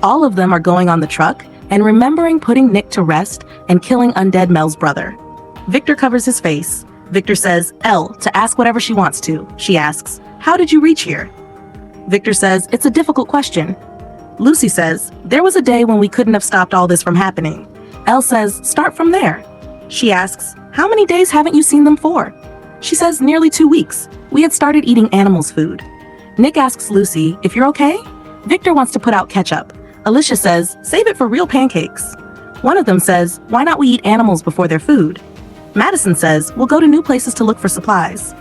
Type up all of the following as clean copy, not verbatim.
All of them are going on the truck and remembering putting Nick to rest and killing undead Mel's brother. Victor covers his face. Victor says, Elle, to ask whatever she wants to. She asks, how did you reach here? Victor says, it's a difficult question. Lucy says, there was a day when we couldn't have stopped all this from happening. Elle says, start from there. She asks, how many days haven't you seen them for? She says, nearly 2 weeks. We had started eating animals' food. Nick asks Lucy, if you're okay? Victor wants to put out ketchup. Alicia says, save it for real pancakes. One of them says, why not we eat animals before their food? Madison says, we'll go to new places to look for supplies.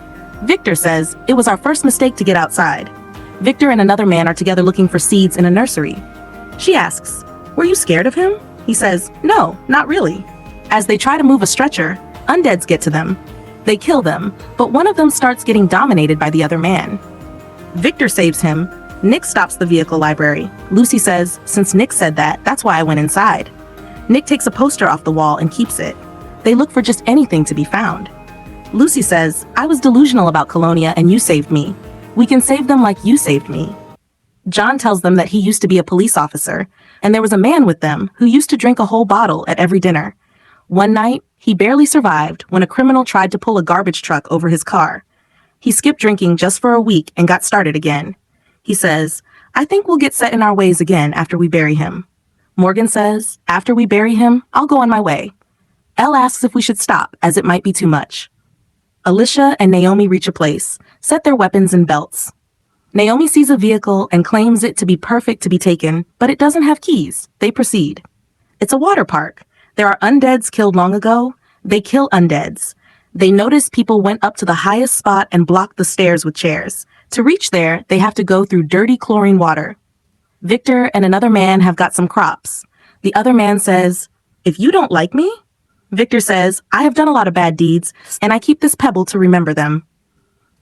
Victor says, it was our first mistake to get outside. Victor and another man are together looking for seeds in a nursery. She asks, were you scared of him? He says, no, not really. As they try to move a stretcher, undeads get to them. They kill them, but one of them starts getting dominated by the other man. Victor saves him. Nick stops the vehicle library. Lucy says, since Nick said that, that's why I went inside. Nick takes a poster off the wall and keeps it. They look for just anything to be found. Lucy says, I was delusional about Colonia and you saved me. We can save them like you saved me. John tells them that he used to be a police officer, and there was a man with them who used to drink a whole bottle at every dinner. One night, he barely survived when a criminal tried to pull a garbage truck over his car. He skipped drinking just for a week and got started again. He says, I think we'll get set in our ways again after we bury him. Morgan says, after we bury him, I'll go on my way. Elle asks if we should stop, as it might be too much. Alicia and Naomi reach a place, set their weapons in belts. Naomi sees a vehicle and claims it to be perfect to be taken, but it doesn't have keys. They proceed. It's a water park. There are undeads killed long ago. They kill undeads. They notice people went up to the highest spot and blocked the stairs with chairs. To reach there, they have to go through dirty chlorine water. Victor and another man have got some crops. The other man says, if you don't like me? Victor says, I have done a lot of bad deeds, and I keep this pebble to remember them.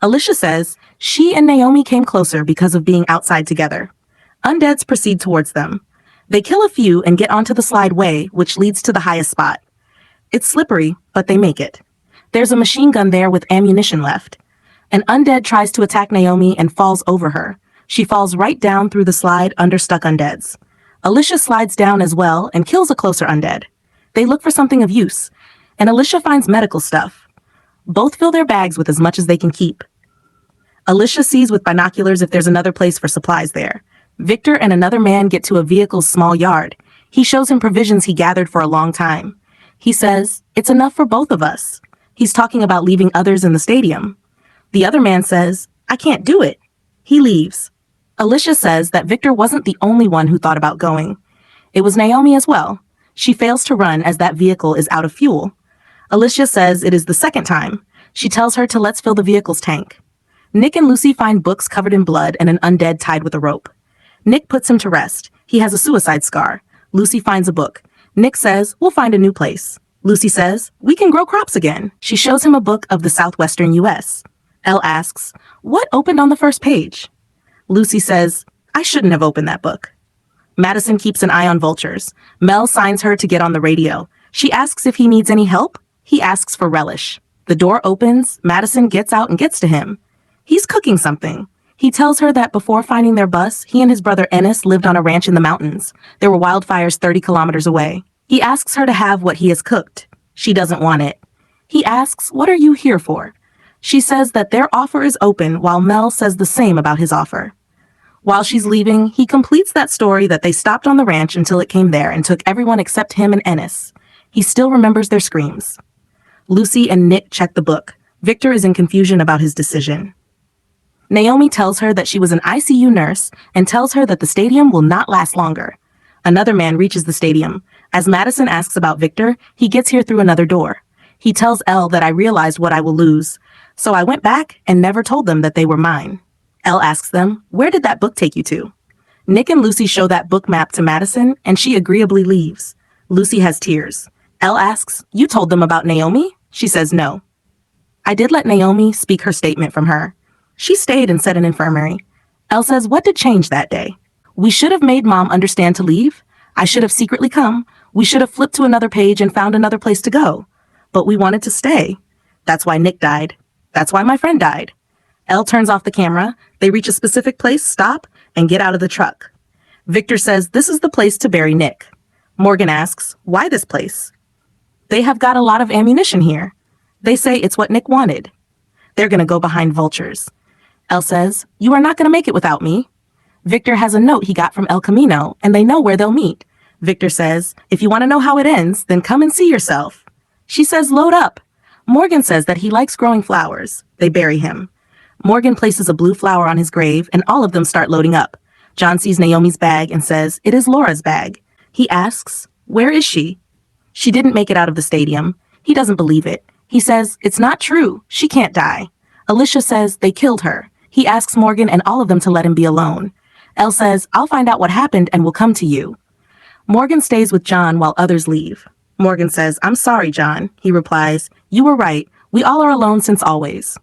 Alicia says, she and Naomi came closer because of being outside together. Undeads proceed towards them. They kill a few and get onto the slide way, which leads to the highest spot. It's slippery, but they make it. There's a machine gun there with ammunition left. An undead tries to attack Naomi and falls over her. She falls right down through the slide under stuck undeads. Alicia slides down as well and kills a closer undead. They look for something of use, and Alicia finds medical stuff. Both fill their bags with as much as they can keep. Alicia sees with binoculars if there's another place for supplies there. Victor and another man get to a vehicle's small yard. He shows him provisions he gathered for a long time. He says, it's enough for both of us. He's talking about leaving others in the stadium. The other man says, I can't do it. He leaves. Alicia says that Victor wasn't the only one who thought about going. It was Naomi as well. She fails to run as that vehicle is out of fuel. Alicia says it is the second time. She tells her to let's fill the vehicle's tank. Nick and Lucy find books covered in blood and an undead tied with a rope. Nick puts him to rest. He has a suicide scar. Lucy finds a book. Nick says, we'll find a new place. Lucy says, we can grow crops again. She shows him a book of the southwestern U.S. Elle asks, what opened on the first page? Lucy says, I shouldn't have opened that book. Madison keeps an eye on vultures. Mel signs her to get on the radio. She asks if he needs any help. He asks for relish. The door opens. Madison gets out and gets to him. He's cooking something. He tells her that before finding their bus, he and his brother Ennis lived on a ranch in the mountains. There were wildfires 30 kilometers away. He asks her to have what he has cooked. She doesn't want it. He asks, what are you here for? She says that their offer is open while Mel says the same about his offer. While she's leaving, he completes that story that they stopped on the ranch until it came there and took everyone except him and Ennis. He still remembers their screams. Lucy and Nick check the book. Victor is in confusion about his decision. Naomi tells her that she was an ICU nurse and tells her that the stadium will not last longer. Another man reaches the stadium. As Madison asks about Victor, he gets here through another door. He tells Elle that I realized what I will lose, so I went back and never told them that they were mine. Elle asks them, where did that book take you to? Nick and Lucy show that book map to Madison, and she agreeably leaves. Lucy has tears. Elle asks, you told them about Naomi? She says no. I did let Naomi speak her statement from her. She stayed and said an infirmary. Elle says, what did change that day? We should have made Mom understand to leave. I should have secretly come. We should have flipped to another page and found another place to go. But we wanted to stay. That's why Nick died. That's why my friend died. Elle turns off the camera. They reach a specific place, stop, and get out of the truck. Victor says this is the place to bury Nick. Morgan asks, why this place? They have got a lot of ammunition here. They say it's what Nick wanted. They're gonna go behind vultures. Elle says, you are not gonna make it without me. Victor has a note he got from El Camino, and they know where they'll meet. Victor says, if you want to know how it ends, then come and see yourself. She says, load up. Morgan says that he likes growing flowers. They bury him. Morgan places a blue flower on his grave, and all of them start loading up. John sees Naomi's bag and says, it is Laura's bag. He asks, where is she? She didn't make it out of the stadium. He doesn't believe it. He says, it's not true. She can't die. Alicia says they killed her. He asks Morgan and all of them to let him be alone. Elle says, I'll find out what happened and will come to you. Morgan stays with John while others leave. Morgan says, I'm sorry, John. He replies, you were right. We all are alone since always.